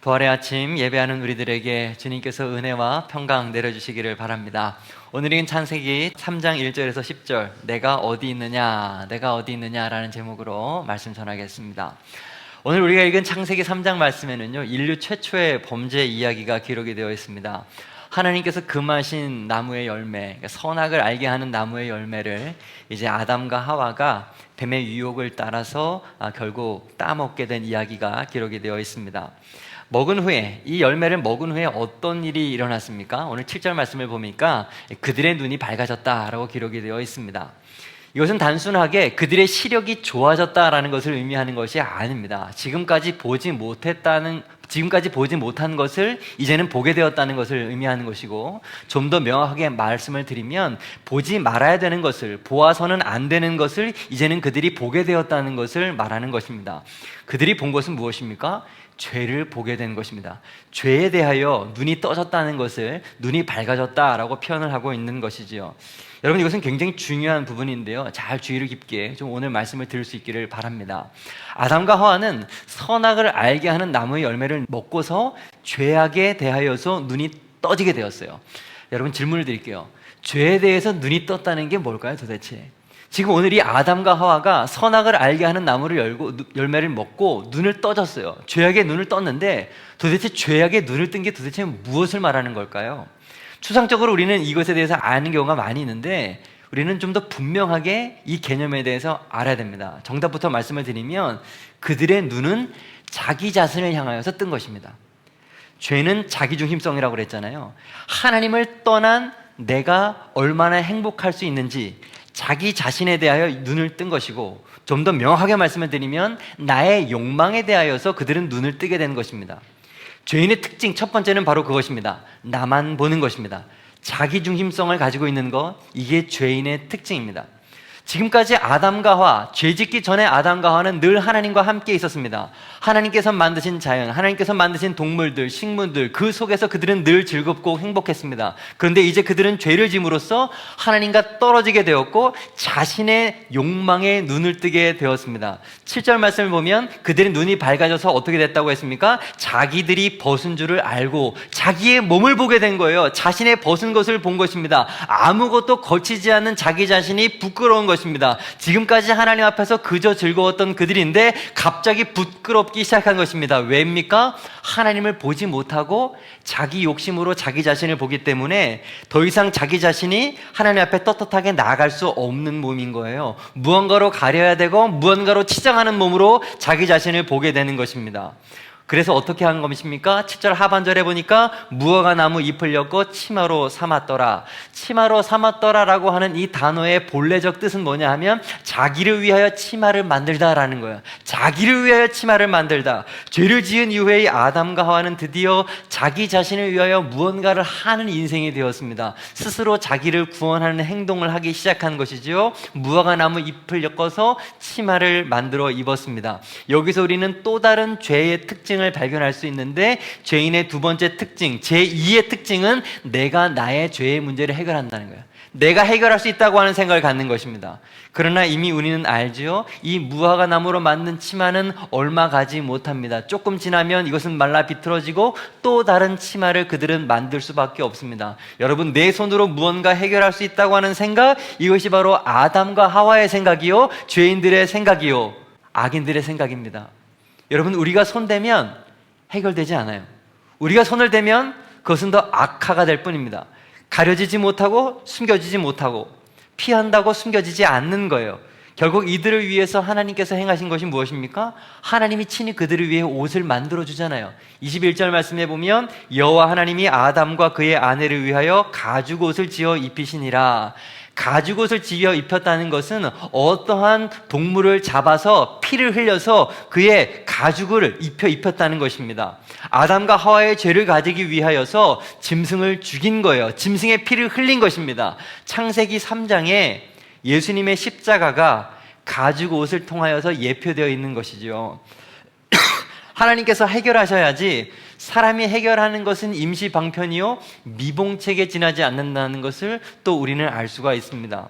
부활의 아침 예배하는 우리들에게 주님께서 은혜와 평강 내려주시기를 바랍니다. 오늘은 창세기 3장 1절에서 10절 내가 어디 있느냐 내가 어디 있느냐라는 제목으로 말씀 전하겠습니다. 오늘 우리가 읽은 창세기 3장 말씀에는요, 인류 최초의 범죄 이야기가 기록이 되어 있습니다. 하나님께서 금하신 나무의 열매, 그러니까 선악을 알게 하는 나무의 열매를 이제 아담과 하와가 뱀의 유혹을 따라서 결국 따먹게 된 이야기가 기록이 되어 있습니다. 먹은 후에, 이 열매를 먹은 후에 어떤 일이 일어났습니까? 오늘 7절 말씀을 보니까 그들의 눈이 밝아졌다라고 기록이 되어 있습니다. 이것은 단순하게 그들의 시력이 좋아졌다라는 것을 의미하는 것이 아닙니다. 지금까지 보지 못한 것을 이제는 보게 되었다는 것을 의미하는 것이고, 좀 더 명확하게 말씀을 드리면 보지 말아야 되는 것을, 보아서는 안 되는 것을 이제는 그들이 보게 되었다는 것을 말하는 것입니다. 그들이 본 것은 무엇입니까? 죄를 보게 된 것입니다. 죄에 대하여 눈이 떠졌다는 것을 눈이 밝아졌다라고 표현을 하고 있는 것이지요. 여러분, 이것은 굉장히 중요한 부분인데요, 잘 주의를 깊게 좀 오늘 말씀을 들을 수 있기를 바랍니다. 아담과 하와는 선악을 알게 하는 나무의 열매를 먹고서 죄악에 대하여서 눈이 떠지게 되었어요. 여러분, 질문을 드릴게요. 죄에 대해서 눈이 떴다는 게 뭘까요, 도대체? 지금 오늘 이 아담과 하와가 선악을 알게 하는 나무를 열매를 먹고 눈을 떠졌어요. 죄악의 눈을 떴는데 도대체 죄악의 눈을 뜬 게 도대체 무엇을 말하는 걸까요? 추상적으로 우리는 이것에 대해서 아는 경우가 많이 있는데 우리는 좀 더 분명하게 이 개념에 대해서 알아야 됩니다. 정답부터 말씀을 드리면 그들의 눈은 자기 자신을 향하여서 뜬 것입니다. 죄는 자기중심성이라고 그랬잖아요. 하나님을 떠난 내가 얼마나 행복할 수 있는지 자기 자신에 대하여 눈을 뜬 것이고, 좀 더 명확하게 말씀을 드리면 나의 욕망에 대하여서 그들은 눈을 뜨게 된 것입니다. 죄인의 특징 첫 번째는 바로 그것입니다. 나만 보는 것입니다. 자기중심성을 가지고 있는 것, 이게 죄인의 특징입니다. 지금까지 아담과 하와, 죄짓기 전에 아담과 하와는 늘 하나님과 함께 있었습니다. 하나님께서 만드신 자연, 하나님께서 만드신 동물들, 식물들, 그 속에서 그들은 늘 즐겁고 행복했습니다. 그런데 이제 그들은 죄를 지음으로써 하나님과 떨어지게 되었고 자신의 욕망에 눈을 뜨게 되었습니다. 7절 말씀을 보면 그들의 눈이 밝아져서 어떻게 됐다고 했습니까? 자기들이 벗은 줄을 알고 자기의 몸을 보게 된 거예요. 자신의 벗은 것을 본 것입니다. 아무것도 거치지 않는 자기 자신이 부끄러운 것입니다. 지금까지 하나님 앞에서 그저 즐거웠던 그들인데 갑자기 부끄럽기 시작한 것입니다. 왜입니까? 하나님을 보지 못하고 자기 욕심으로 자기 자신을 보기 때문에 더 이상 자기 자신이 하나님 앞에 떳떳하게 나아갈 수 없는 몸인 거예요. 무언가로 가려야 되고 무언가로 치장하는 몸으로 자기 자신을 보게 되는 것입니다. 그래서 어떻게 한 것입니까? 7절 하반절에 보니까 무화과 나무 잎을 엮고 치마로 삼았더라. 치마로 삼았더라라고 하는 이 단어의 본래적 뜻은 뭐냐 하면 자기를 위하여 치마를 만들다라는 거예요. 자기를 위하여 치마를 만들다. 죄를 지은 이후에 이 아담과 하와는 드디어 자기 자신을 위하여 무언가를 하는 인생이 되었습니다. 스스로 자기를 구원하는 행동을 하기 시작한 것이죠. 무화과 나무 잎을 엮어서 치마를 만들어 입었습니다. 여기서 우리는 또 다른 죄의 특징을 발견할 수 있는데, 죄인의 두 번째 특징, 제2의 특징은 내가 나의 죄의 문제를 해결한다는 거예요. 내가 해결할 수 있다고 하는 생각을 갖는 것입니다. 그러나 이미 우리는 알죠. 이 무화과 나무로 만든 치마는 얼마 가지 못합니다. 조금 지나면 이것은 말라 비틀어지고 또 다른 치마를 그들은 만들 수밖에 없습니다. 여러분, 내 손으로 무언가 해결할 수 있다고 하는 생각, 이것이 바로 아담과 하와의 생각이요, 죄인들의 생각이요, 악인들의 생각입니다. 여러분, 우리가 손대면 해결되지 않아요. 우리가 손을 대면 그것은 더 악화가 될 뿐입니다. 가려지지 못하고 숨겨지지 못하고 피한다고 숨겨지지 않는 거예요. 결국 이들을 위해서 하나님께서 행하신 것이 무엇입니까? 하나님이 친히 그들을 위해 옷을 만들어 주잖아요. 21절 말씀에 보면 여호와 하나님이 아담과 그의 아내를 위하여 가죽 옷을 지어 입히시니라. 가죽 옷을 지어 입혔다는 것은 어떠한 동물을 잡아서 피를 흘려서 그의 가죽을 입혔다는 것입니다. 아담과 하와의 죄를 가지기 위하여서 짐승을 죽인 거예요. 짐승의 피를 흘린 것입니다. 창세기 3장에 예수님의 십자가가 가죽 옷을 통하여서 예표되어 있는 것이죠. 하나님께서 해결하셔야지 사람이 해결하는 것은 임시방편이요 미봉책에 지나지 않는다는 것을 또 우리는 알 수가 있습니다.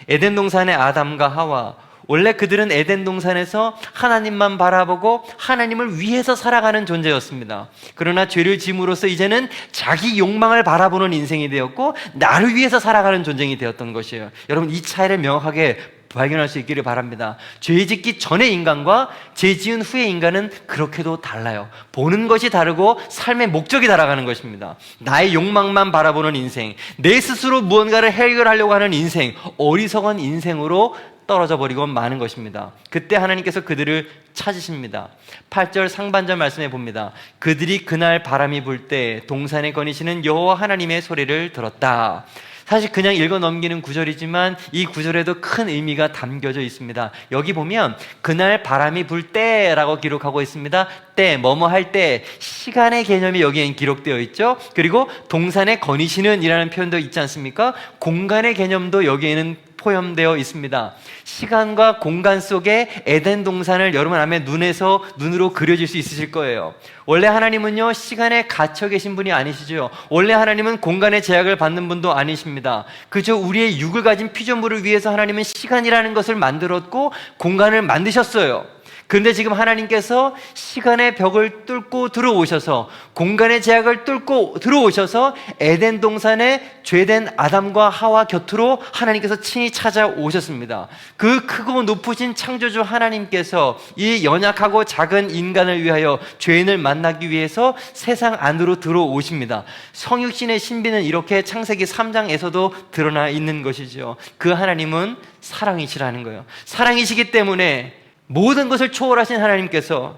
에덴 동산의 아담과 하와, 원래 그들은 에덴 동산에서 하나님만 바라보고 하나님을 위해서 살아가는 존재였습니다. 그러나 죄를 지음으로써 이제는 자기 욕망을 바라보는 인생이 되었고 나를 위해서 살아가는 존재이 되었던 것이에요. 여러분, 이 차이를 명확하게 발견할 수 있기를 바랍니다. 죄 짓기 전의 인간과 죄 지은 후의 인간은 그렇게도 달라요. 보는 것이 다르고 삶의 목적이 달아가는 것입니다. 나의 욕망만 바라보는 인생, 내 스스로 무언가를 해결하려고 하는 인생, 어리석은 인생으로 떨어져 버리고 마는 것입니다. 그때 하나님께서 그들을 찾으십니다. 8절 상반절 말씀해 봅니다. 그들이 그날 바람이 불 때 동산에 거니시는 여호와 하나님의 소리를 들었다. 사실 그냥 읽어 넘기는 구절이지만 이 구절에도 큰 의미가 담겨져 있습니다. 여기 보면 그날 바람이 불 때라고 기록하고 있습니다. 때, 뭐뭐 할 때, 시간의 개념이 여기엔 기록되어 있죠. 그리고 동산에 거니시는 이라는 표현도 있지 않습니까? 공간의 개념도 여기에는 포함되어 있습니다. 시간과 공간 속에 에덴 동산을 여러분 아마 눈으로 그려질 수 있으실 거예요. 원래 하나님은요, 시간에 갇혀 계신 분이 아니시죠. 원래 하나님은 공간의 제약을 받는 분도 아니십니다. 그저 우리의 육을 가진 피조물을 위해서 하나님은 시간이라는 것을 만들었고 공간을 만드셨어요. 그런데 지금 하나님께서 시간의 벽을 뚫고 들어오셔서, 공간의 제약을 뚫고 들어오셔서 에덴 동산에 죄된 아담과 하와 곁으로 하나님께서 친히 찾아오셨습니다. 그 크고 높으신 창조주 하나님께서 이 연약하고 작은 인간을 위하여 죄인을 만나기 위해서 세상 안으로 들어오십니다. 성육신의 신비는 이렇게 창세기 3장에서도 드러나 있는 것이죠. 그 하나님은 사랑이시라는 거예요. 사랑이시기 때문에 모든 것을 초월하신 하나님께서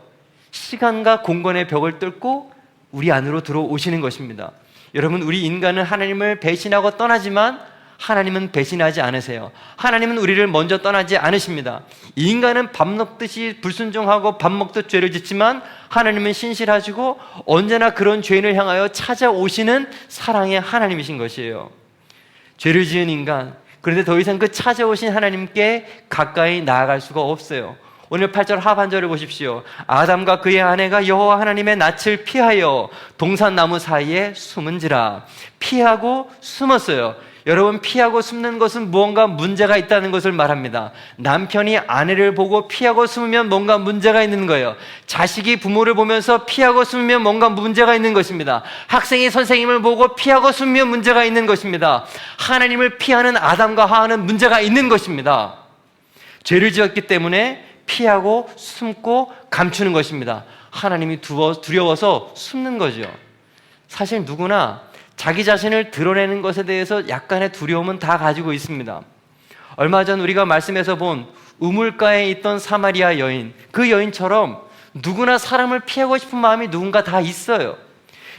시간과 공간의 벽을 뚫고 우리 안으로 들어오시는 것입니다. 여러분, 우리 인간은 하나님을 배신하고 떠나지만 하나님은 배신하지 않으세요. 하나님은 우리를 먼저 떠나지 않으십니다. 인간은 밥 먹듯이 불순종하고 밥 먹듯 죄를 짓지만 하나님은 신실하시고 언제나 그런 죄인을 향하여 찾아오시는 사랑의 하나님이신 것이에요. 죄를 지은 인간, 그런데 더 이상 그 찾아오신 하나님께 가까이 나아갈 수가 없어요. 오늘 8절 하반절을 보십시오. 아담과 그의 아내가 여호와 하나님의 낯을 피하여 동산나무 사이에 숨은지라. 피하고 숨었어요. 여러분, 피하고 숨는 것은 무언가 문제가 있다는 것을 말합니다. 남편이 아내를 보고 피하고 숨으면 뭔가 문제가 있는 거예요. 자식이 부모를 보면서 피하고 숨으면 뭔가 문제가 있는 것입니다. 학생이 선생님을 보고 피하고 숨으면 문제가 있는 것입니다. 하나님을 피하는 아담과 하와는 문제가 있는 것입니다. 죄를 지었기 때문에 피하고 숨고 감추는 것입니다. 하나님이 두려워서 숨는 거죠. 사실 누구나 자기 자신을 드러내는 것에 대해서 약간의 두려움은 다 가지고 있습니다. 얼마 전 우리가 말씀에서 본 우물가에 있던 사마리아 여인, 그 여인처럼 누구나 사람을 피하고 싶은 마음이 누군가 다 있어요.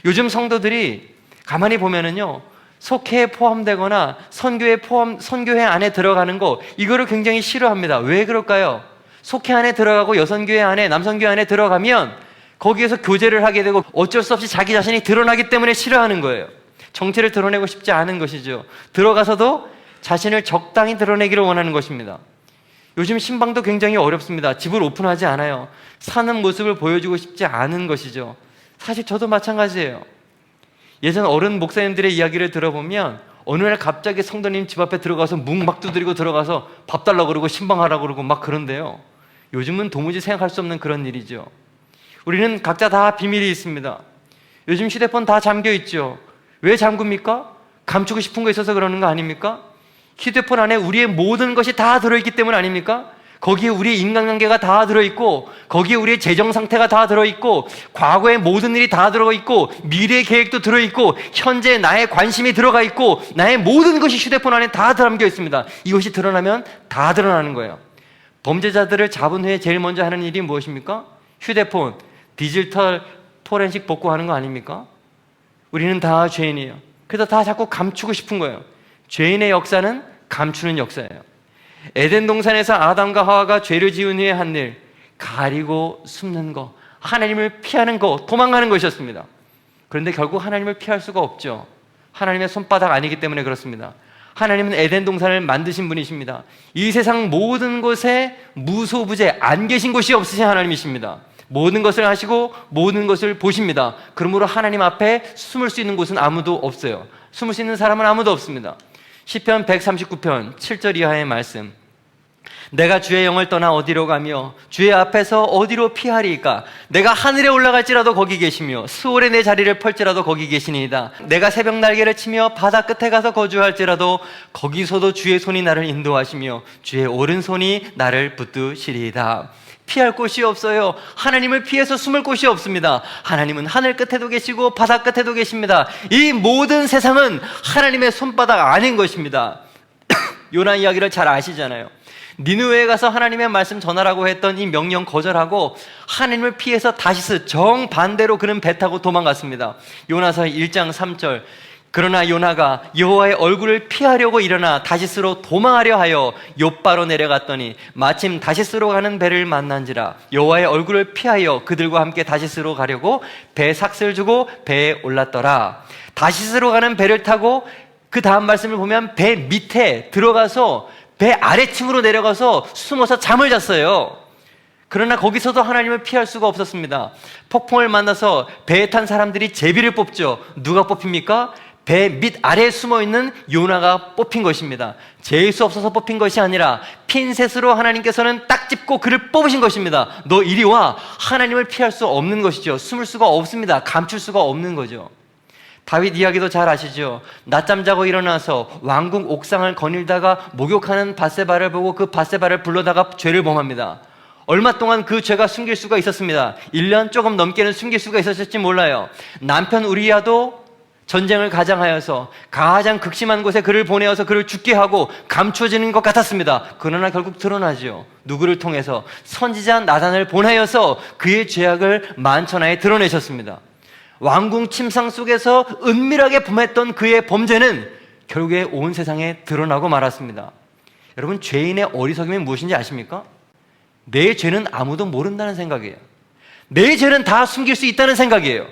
요즘 성도들이 가만히 보면은요, 속회에 포함되거나 선교회 안에 들어가는 거, 이거를 굉장히 싫어합니다. 왜 그럴까요? 속회 안에 들어가고 여선교회 안에, 남선교회 안에 들어가면 거기에서 교제를 하게 되고 어쩔 수 없이 자기 자신이 드러나기 때문에 싫어하는 거예요. 정체를 드러내고 싶지 않은 것이죠. 들어가서도 자신을 적당히 드러내기를 원하는 것입니다. 요즘 신방도 굉장히 어렵습니다. 집을 오픈하지 않아요. 사는 모습을 보여주고 싶지 않은 것이죠. 사실 저도 마찬가지예요. 예전 어른 목사님들의 이야기를 들어보면 어느 날 갑자기 성도님 집 앞에 들어가서 문 막 두드리고 들어가서 밥 달라고 그러고 신방하라고 그러고 막 그런데요, 요즘은 도무지 생각할 수 없는 그런 일이죠. 우리는 각자 다 비밀이 있습니다. 요즘 휴대폰 다 잠겨 있죠. 왜 잠굽니까? 감추고 싶은 거 있어서 그러는 거 아닙니까? 휴대폰 안에 우리의 모든 것이 다 들어있기 때문 아닙니까? 거기에 우리의 인간관계가 다 들어있고, 거기에 우리의 재정 상태가 다 들어있고, 과거의 모든 일이 다 들어있고, 미래의 계획도 들어있고, 현재 나의 관심이 들어가 있고, 나의 모든 것이 휴대폰 안에 다 담겨 있습니다. 이것이 드러나면 다 드러나는 거예요. 범죄자들을 잡은 후에 제일 먼저 하는 일이 무엇입니까? 휴대폰, 디지털 포렌식 복구하는 거 아닙니까? 우리는 다 죄인이에요. 그래서 다 자꾸 감추고 싶은 거예요. 죄인의 역사는 감추는 역사예요. 에덴 동산에서 아담과 하와가 죄를 지은 후에 한 일, 가리고 숨는 거, 하나님을 피하는 거, 도망가는 것이었습니다. 그런데 결국 하나님을 피할 수가 없죠. 하나님의 손바닥 아니기 때문에 그렇습니다. 하나님은 에덴 동산을 만드신 분이십니다. 이 세상 모든 곳에 무소부재, 안 계신 곳이 없으신 하나님이십니다. 모든 것을 하시고 모든 것을 보십니다. 그러므로 하나님 앞에 숨을 수 있는 곳은 아무도 없어요. 숨을 수 있는 사람은 아무도 없습니다. 시편 139편 7절 이하의 말씀. 내가 주의 영을 떠나 어디로 가며 주의 앞에서 어디로 피하리이까? 내가 하늘에 올라갈지라도 거기 계시며 수월에 내 자리를 펼지라도 거기 계시니이다. 내가 새벽 날개를 치며 바다 끝에 가서 거주할지라도 거기서도 주의 손이 나를 인도하시며 주의 오른손이 나를 붙드시리이다. 피할 곳이 없어요. 하나님을 피해서 숨을 곳이 없습니다. 하나님은 하늘 끝에도 계시고 바다 끝에도 계십니다. 이 모든 세상은 하나님의 손바닥 아닌 것입니다. 요나 이야기를 잘 아시잖아요. 니느웨에 가서 하나님의 말씀 전하라고 했던 이 명령 거절하고 하나님을 피해서 다시스 정반대로 그는 배 타고 도망갔습니다. 요나서 1장 3절. 그러나 요나가 여호와의 얼굴을 피하려고 일어나 다시스로 도망하려 하여 욥바로 내려갔더니 마침 다시스로 가는 배를 만난지라. 여호와의 얼굴을 피하여 그들과 함께 다시스로 가려고 배 삭슬 주고 배에 올랐더라. 다시스로 가는 배를 타고 그 다음 말씀을 보면 배 밑에 들어가서 배 아래층으로 내려가서 숨어서 잠을 잤어요. 그러나 거기서도 하나님을 피할 수가 없었습니다. 폭풍을 만나서 배에 탄 사람들이 제비를 뽑죠. 누가 뽑힙니까? 배 밑아래에 숨어있는 요나가 뽑힌 것입니다. 재수 없어서 뽑힌 것이 아니라 핀셋으로 하나님께서는 딱 짚고 그를 뽑으신 것입니다. 너 이리 와. 하나님을 피할 수 없는 것이죠. 숨을 수가 없습니다. 감출 수가 없는 거죠. 다윗 이야기도 잘 아시죠? 낮잠 자고 일어나서 왕궁 옥상을 거닐다가 목욕하는 밧세바를 보고 그 밧세바를 불러다가 죄를 범합니다. 얼마 동안 그 죄가 숨길 수가 있었습니다. 1년 조금 넘게는 숨길 수가 있었을지 몰라요. 남편 우리야도 전쟁을 가장하여서 가장 극심한 곳에 그를 보내어서 그를 죽게 하고 감춰지는 것 같았습니다. 그러나 결국 드러나죠. 누구를 통해서? 선지자 나단을 보내어서 그의 죄악을 만천하에 드러내셨습니다. 왕궁 침상 속에서 은밀하게 범했던 그의 범죄는 결국에 온 세상에 드러나고 말았습니다. 여러분, 죄인의 어리석음이 무엇인지 아십니까? 내 죄는 아무도 모른다는 생각이에요. 내 죄는 다 숨길 수 있다는 생각이에요.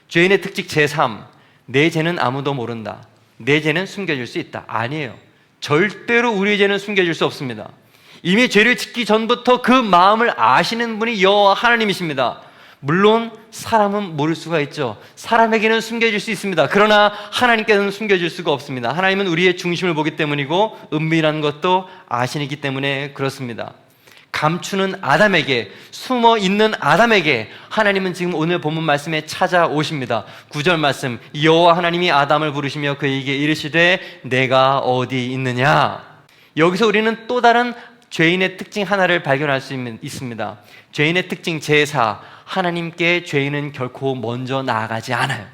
죄인의 특징 제3, 내 죄는 아무도 모른다. 내 죄는 숨겨질 수 있다. 아니에요. 절대로 우리의 죄는 숨겨질 수 없습니다. 이미 죄를 짓기 전부터 그 마음을 아시는 분이 여호와 하나님이십니다. 물론 사람은 모를 수가 있죠. 사람에게는 숨겨질 수 있습니다. 그러나 하나님께서는 숨겨질 수가 없습니다. 하나님은 우리의 중심을 보기 때문이고 은밀한 것도 아시기 때문에 그렇습니다. 감추는 아담에게, 숨어 있는 아담에게 하나님은 지금 오늘 본문 말씀에 찾아오십니다. 9절 말씀, 여호와 하나님이 아담을 부르시며 그에게 이르시되 내가 어디 있느냐. 여기서 우리는 또 다른 죄인의 특징 하나를 발견할 수 있습니다. 죄인의 특징 제4, 하나님께 죄인은 결코 먼저 나아가지 않아요.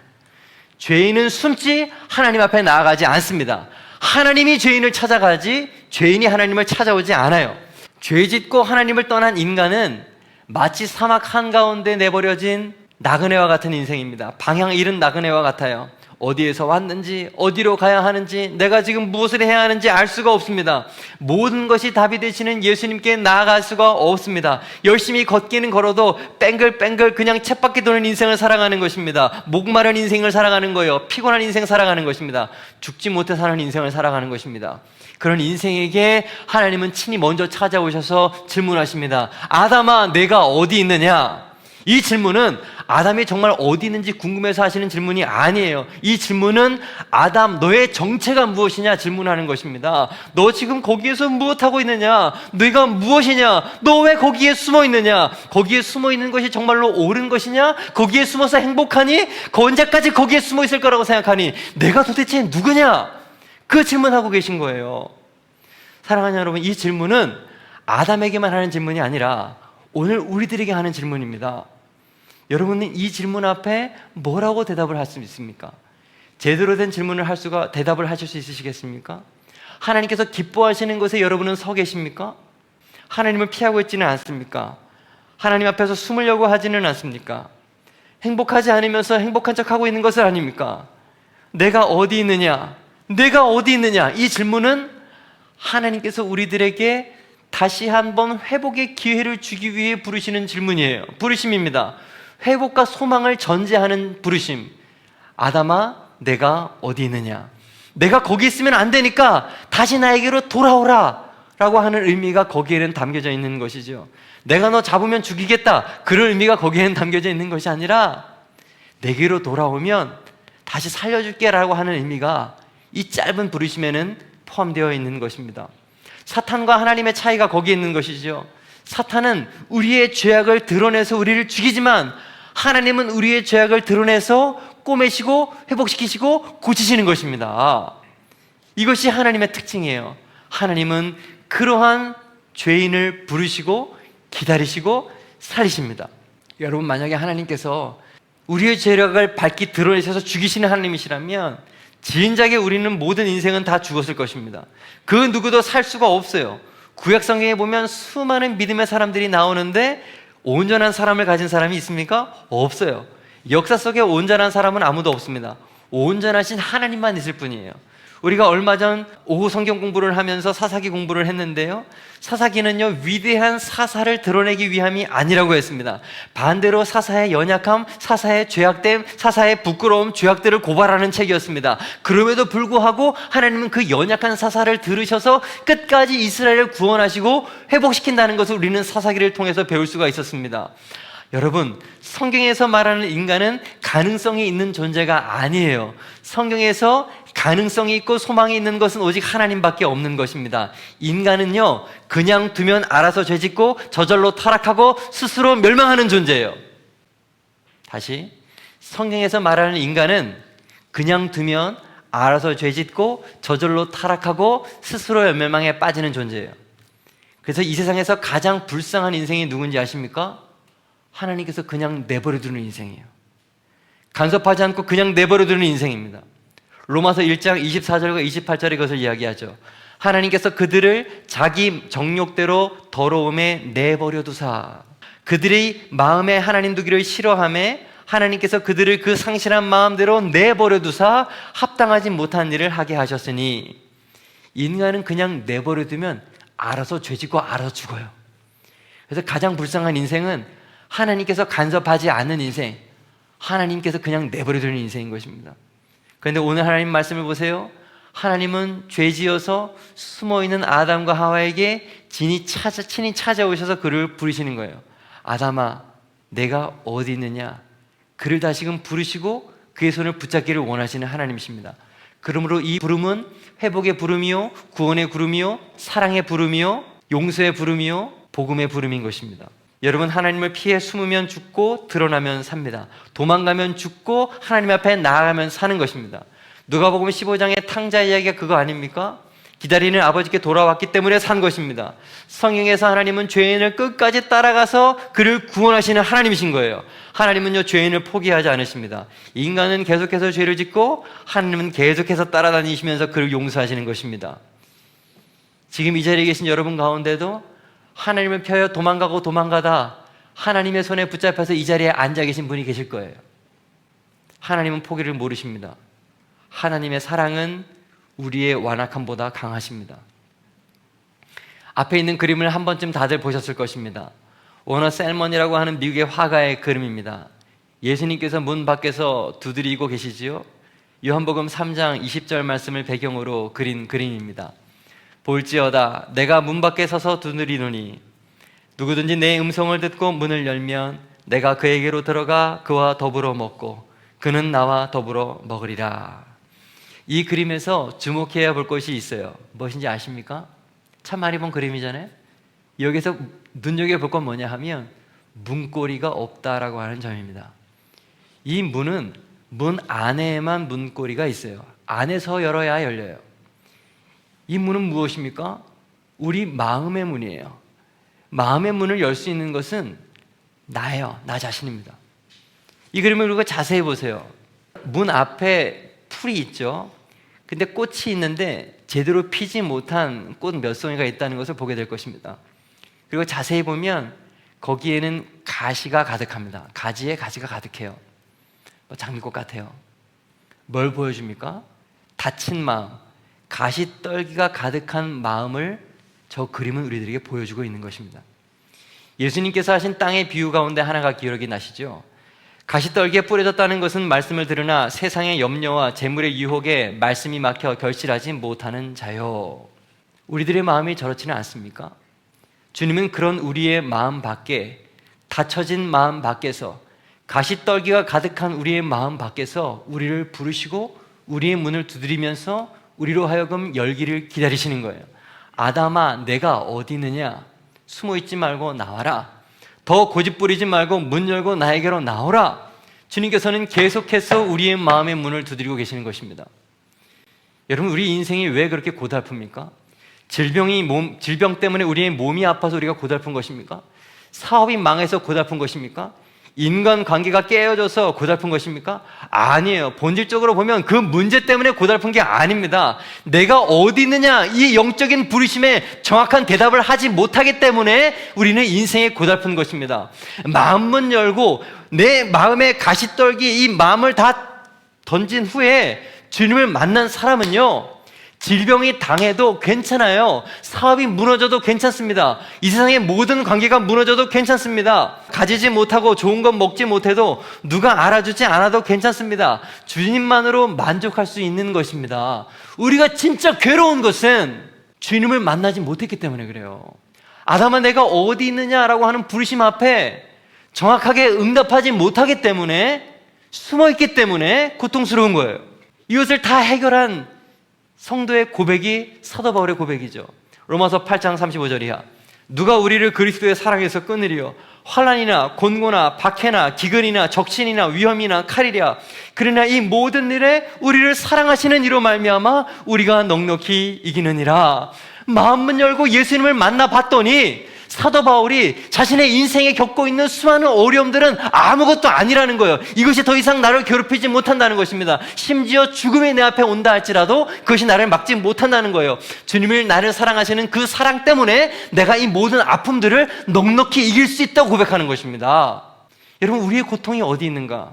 죄인은 숨지 하나님 앞에 나아가지 않습니다. 하나님이 죄인을 찾아가지 죄인이 하나님을 찾아오지 않아요. 죄 짓고 하나님을 떠난 인간은 마치 사막 한가운데 내버려진 나그네와 같은 인생입니다. 방향 잃은 나그네와 같아요. 어디에서 왔는지, 어디로 가야 하는지, 내가 지금 무엇을 해야 하는지 알 수가 없습니다. 모든 것이 답이 되시는 예수님께 나아갈 수가 없습니다. 열심히 걷기는 걸어도 뺑글뺑글 그냥 쳇바퀴 도는 인생을 살아가는 것입니다. 목마른 인생을 살아가는 거예요. 피곤한 인생 살아가는 것입니다. 죽지 못해 사는 인생을 살아가는 것입니다. 그런 인생에게 하나님은 친히 먼저 찾아오셔서 질문하십니다. 아담아, 내가 어디 있느냐? 이 질문은 아담이 정말 어디 있는지 궁금해서 하시는 질문이 아니에요. 이 질문은 아담, 너의 정체가 무엇이냐 질문하는 것입니다. 너 지금 거기에서 무엇하고 있느냐? 네가 무엇이냐? 너 왜 거기에 숨어 있느냐? 거기에 숨어 있는 것이 정말로 옳은 것이냐? 거기에 숨어서 행복하니? 언제까지 거기에 숨어 있을 거라고 생각하니? 내가 도대체 누구냐? 그 질문하고 계신 거예요. 사랑하는 여러분, 이 질문은 아담에게만 하는 질문이 아니라 오늘 우리들에게 하는 질문입니다. 여러분은 이 질문 앞에 뭐라고 대답을 할 수 있습니까? 제대로 된 질문을 대답을 하실 수 있으시겠습니까? 하나님께서 기뻐하시는 곳에 여러분은 서 계십니까? 하나님을 피하고 있지는 않습니까? 하나님 앞에서 숨으려고 하지는 않습니까? 행복하지 않으면서 행복한 척하고 있는 것은 아닙니까? 내가 어디 있느냐? 내가 어디 있느냐? 이 질문은 하나님께서 우리들에게 다시 한번 회복의 기회를 주기 위해 부르시는 질문이에요. 부르심입니다. 회복과 소망을 전제하는 부르심. 아담아, 내가 어디 있느냐? 내가 거기 있으면 안 되니까 다시 나에게로 돌아오라 라고 하는 의미가 거기에는 담겨져 있는 것이죠. 내가 너 잡으면 죽이겠다, 그런 의미가 거기에는 담겨져 있는 것이 아니라 내게로 돌아오면 다시 살려줄게 라고 하는 의미가 이 짧은 부르심에는 포함되어 있는 것입니다. 사탄과 하나님의 차이가 거기에 있는 것이죠. 사탄은 우리의 죄악을 드러내서 우리를 죽이지만 하나님은 우리의 죄악을 드러내서 꼬매시고 회복시키시고 고치시는 것입니다. 이것이 하나님의 특징이에요. 하나님은 그러한 죄인을 부르시고 기다리시고 살리십니다. 여러분, 만약에 하나님께서 우리의 죄악을 밝히 드러내셔서 죽이시는 하나님이시라면 진작에 우리는 모든 인생은 다 죽었을 것입니다. 그 누구도 살 수가 없어요. 구약 성경에 보면 수많은 믿음의 사람들이 나오는데 온전한 사람을 가진 사람이 있습니까? 없어요. 역사 속에 온전한 사람은 아무도 없습니다. 온전하신 하나님만 있을 뿐이에요. 우리가 얼마 전 오후 성경 공부를 하면서 사사기 공부를 했는데요, 사사기는요 위대한 사사를 드러내기 위함이 아니라고 했습니다. 반대로 사사의 연약함, 사사의 죄악됨, 사사의 부끄러움, 죄악들을 고발하는 책이었습니다. 그럼에도 불구하고 하나님은 그 연약한 사사를 들으셔서 끝까지 이스라엘을 구원하시고 회복시킨다는 것을 우리는 사사기를 통해서 배울 수가 있었습니다. 여러분, 성경에서 말하는 인간은 가능성이 있는 존재가 아니에요. 성경에서 가능성이 있고 소망이 있는 것은 오직 하나님밖에 없는 것입니다. 인간은요, 그냥 두면 알아서 죄짓고 저절로 타락하고 스스로 멸망하는 존재예요. 다시, 성경에서 말하는 인간은 그냥 두면 알아서 죄짓고 저절로 타락하고 스스로 멸망에 빠지는 존재예요. 그래서 이 세상에서 가장 불쌍한 인생이 누군지 아십니까? 하나님께서 그냥 내버려두는 인생이에요. 간섭하지 않고 그냥 내버려두는 인생입니다. 로마서 1장 24절과 28절에 그것을 이야기하죠. 하나님께서 그들을 자기 정욕대로 더러움에 내버려두사, 그들이 마음에 하나님 두기를 싫어하며 하나님께서 그들을 그 상실한 마음대로 내버려두사 합당하지 못한 일을 하게 하셨으니, 인간은 그냥 내버려두면 알아서 죄짓고 알아서 죽어요. 그래서 가장 불쌍한 인생은 하나님께서 간섭하지 않는 인생, 하나님께서 그냥 내버려두는 인생인 것입니다. 그런데 오늘 하나님 말씀을 보세요. 하나님은 죄지어서 숨어있는 아담과 하와에게 친히 찾아오셔서 그를 부르시는 거예요. 아담아, 내가 어디 있느냐? 그를 다시금 부르시고 그의 손을 붙잡기를 원하시는 하나님이십니다. 그러므로 이 부름은 회복의 부름이요, 구원의 부름이요, 사랑의 부름이요, 용서의 부름이요, 복음의 부름인 것입니다. 여러분, 하나님을 피해 숨으면 죽고 드러나면 삽니다. 도망가면 죽고 하나님 앞에 나아가면 사는 것입니다. 누가복음 15장의 탕자 이야기가 그거 아닙니까? 기다리는 아버지께 돌아왔기 때문에 산 것입니다. 성경에서 하나님은 죄인을 끝까지 따라가서 그를 구원하시는 하나님이신 거예요. 하나님은요, 죄인을 포기하지 않으십니다. 인간은 계속해서 죄를 짓고 하나님은 계속해서 따라다니시면서 그를 용서하시는 것입니다. 지금 이 자리에 계신 여러분 가운데도 하나님을 펴여 도망가고 도망가다 하나님의 손에 붙잡혀서 이 자리에 앉아 계신 분이 계실 거예요. 하나님은 포기를 모르십니다. 하나님의 사랑은 우리의 완악함보다 강하십니다. 앞에 있는 그림을 한 번쯤 다들 보셨을 것입니다. 워너 셀먼이라고 하는 미국의 화가의 그림입니다. 예수님께서 문 밖에서 두드리고 계시지요. 요한복음 3장 20절 말씀을 배경으로 그린 그림입니다. 볼지어다 내가 문 밖에 서서 두드리노니 누구든지 내 음성을 듣고 문을 열면 내가 그에게로 들어가 그와 더불어 먹고 그는 나와 더불어 먹으리라. 이 그림에서 주목해야 볼 것이 있어요. 무엇인지 아십니까? 참 많이 본 그림이잖아요. 여기서 눈여겨볼 건 뭐냐 하면 문고리가 없다라고 하는 점입니다. 이 문은 문 안에만 문고리가 있어요. 안에서 열어야 열려요. 이 문은 무엇입니까? 우리 마음의 문이에요. 마음의 문을 열 수 있는 것은 나예요. 나 자신입니다. 이 그림을 우리가 자세히 보세요. 문 앞에 풀이 있죠. 근데 꽃이 있는데 제대로 피지 못한 꽃 몇 송이가 있다는 것을 보게 될 것입니다. 그리고 자세히 보면 거기에는 가시가 가득합니다. 가지에 가시가 가득해요. 장미꽃 같아요. 뭘 보여줍니까? 다친 마음, 가시떨기가 가득한 마음을 저 그림은 우리들에게 보여주고 있는 것입니다. 예수님께서 하신 땅의 비유 가운데 하나가 기억이 나시죠? 가시떨기에 뿌려졌다는 것은 말씀을 들으나 세상의 염려와 재물의 유혹에 말씀이 막혀 결실하지 못하는 자요. 우리들의 마음이 저렇지는 않습니까? 주님은 그런 우리의 마음 밖에, 닫혀진 마음 밖에서, 가시떨기가 가득한 우리의 마음 밖에서 우리를 부르시고 우리의 문을 두드리면서 우리로 하여금 열기를 기다리시는 거예요. 아담아, 내가 어디 있느냐? 숨어 있지 말고 나와라. 더 고집부리지 말고 문 열고 나에게로 나오라. 주님께서는 계속해서 우리의 마음의 문을 두드리고 계시는 것입니다. 여러분, 우리 인생이 왜 그렇게 고달픕니까? 질병 때문에 우리의 몸이 아파서 우리가 고달픈 것입니까? 사업이 망해서 고달픈 것입니까? 인간관계가 깨어져서 고달픈 것입니까? 아니에요. 본질적으로 보면 그 문제 때문에 고달픈 게 아닙니다. 내가 어디 있느냐, 이 영적인 부르심에 정확한 대답을 하지 못하기 때문에 우리는 인생에 고달픈 것입니다. 마음문 열고 내 마음의 가시떨기, 이 마음을 다 던진 후에 주님을 만난 사람은요, 질병이 당해도 괜찮아요. 사업이 무너져도 괜찮습니다. 이 세상의 모든 관계가 무너져도 괜찮습니다. 가지지 못하고 좋은 것 먹지 못해도 누가 알아주지 않아도 괜찮습니다. 주님만으로 만족할 수 있는 것입니다. 우리가 진짜 괴로운 것은 주님을 만나지 못했기 때문에 그래요. 아담아, 내가 어디 있느냐라고 하는 부르심 앞에 정확하게 응답하지 못하기 때문에, 숨어있기 때문에 고통스러운 거예요. 이것을 다 해결한 성도의 고백이 사도 바울의 고백이죠. 로마서 8장 35절이야. 누가 우리를 그리스도의 사랑에서 끊으리요? 환난이나 곤고나 박해나 기근이나 적신이나 위험이나 칼이랴. 그러나 이 모든 일에 우리를 사랑하시는 이로 말미암아 우리가 넉넉히 이기느니라. 마음문 열고 예수님을 만나봤더니 사도 바울이 자신의 인생에 겪고 있는 수많은 어려움들은 아무것도 아니라는 거예요. 이것이 더 이상 나를 괴롭히지 못한다는 것입니다. 심지어 죽음이 내 앞에 온다 할지라도 그것이 나를 막지 못한다는 거예요. 주님을 나를 사랑하시는 그 사랑 때문에 내가 이 모든 아픔들을 넉넉히 이길 수 있다고 고백하는 것입니다. 여러분, 우리의 고통이 어디 있는가?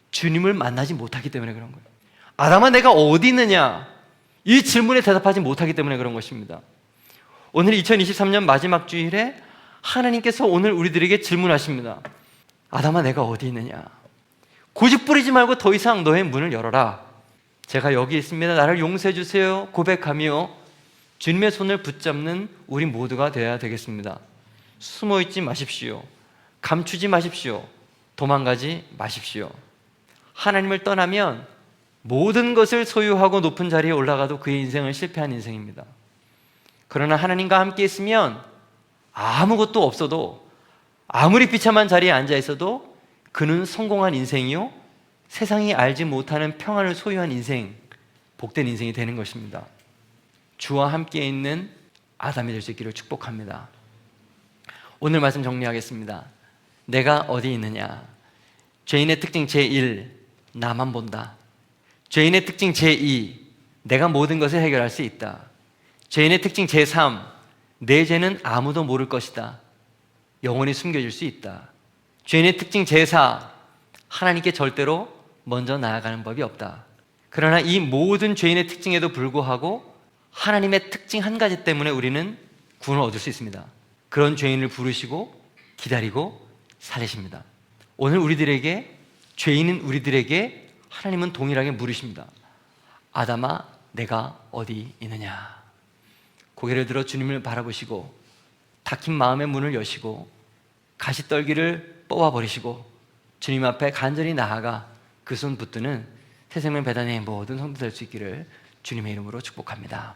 주님을 만나지 못하기 때문에 그런 거예요. 아담아, 내가 어디 있느냐? 이 질문에 대답하지 못하기 때문에 그런 것입니다. 오늘 2023년 마지막 주일에 하나님께서 오늘 우리들에게 질문하십니다. 아담아, 내가 어디 있느냐? 고집 부리지 말고 더 이상 너의 문을 열어라. 제가 여기 있습니다. 나를 용서해 주세요. 고백하며 주님의 손을 붙잡는 우리 모두가 되어야 되겠습니다. 숨어 있지 마십시오. 감추지 마십시오. 도망가지 마십시오. 하나님을 떠나면 모든 것을 소유하고 높은 자리에 올라가도 그의 인생은 실패한 인생입니다. 그러나 하나님과 함께 있으면 아무것도 없어도, 아무리 비참한 자리에 앉아 있어도 그는 성공한 인생이요, 세상이 알지 못하는 평안을 소유한 인생, 복된 인생이 되는 것입니다. 주와 함께 있는 아담이 될 수 있기를 축복합니다. 오늘 말씀 정리하겠습니다. 내가 어디 있느냐? 죄인의 특징 제1, 나만 본다. 죄인의 특징 제2, 내가 모든 것을 해결할 수 있다. 죄인의 특징 제3, 내 죄는 아무도 모를 것이다. 영원히 숨겨질 수 있다. 죄인의 특징 제4, 하나님께 절대로 먼저 나아가는 법이 없다. 그러나 이 모든 죄인의 특징에도 불구하고 하나님의 특징 한 가지 때문에 우리는 구원을 얻을 수 있습니다. 그런 죄인을 부르시고 기다리고 살리십니다. 오늘 우리들에게, 죄인은 우리들에게 하나님은 동일하게 물으십니다. 아담아, 내가 어디 있느냐? 고개를 들어 주님을 바라보시고 닫힌 마음의 문을 여시고 가시떨기를 뽑아버리시고 주님 앞에 간절히 나아가 그 손 붙드는 새생명 배단의 모든 성도 될 수 있기를 주님의 이름으로 축복합니다.